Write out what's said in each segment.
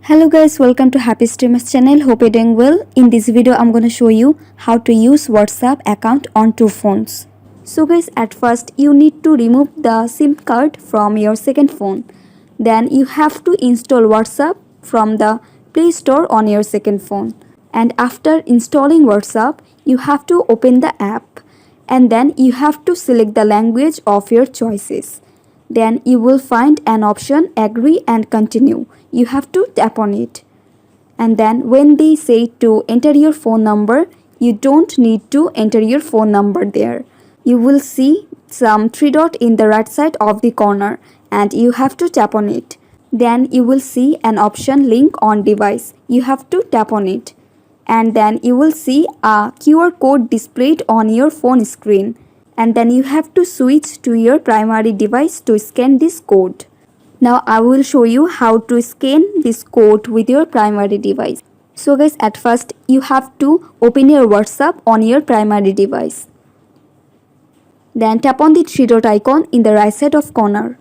Hello guys, welcome to Happy Streamers channel. Hope you're doing well. In this video, I'm gonna show you how to use WhatsApp account on two phones. So guys, at first you need to remove the SIM card from your second phone. Then you have to install WhatsApp from the Play Store on your second phone. And after installing WhatsApp, you have to open the app. And then you have to select the language of your choices. Then you will find an option agree and continue. You have to tap on it. And then when they say to enter your phone number, you don't need to enter your phone number there. You will see some three dot in the right side of the corner and you have to tap on it. Then you will see an option link on device. You have to tap on it. And then you will see a QR code displayed on your phone screen. And then you have to switch to your primary device to scan this code. Now I will show you how to scan this code with your primary device. So guys, at first you have to open your WhatsApp on your primary device. Then tap on the three dot icon in the right side of corner.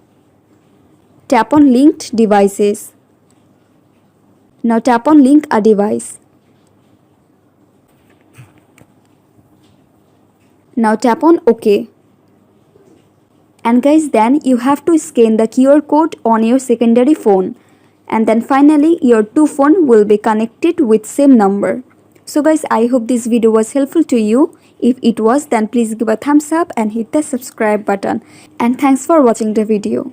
Tap on linked devices. Now tap on link a device. Now tap on OK. And guys, then you have to scan the QR code on your secondary phone. And then finally your two phone will be connected with same number. So guys, I hope this video was helpful to you. If it was, then please give a thumbs up and hit the subscribe button. And thanks for watching the video.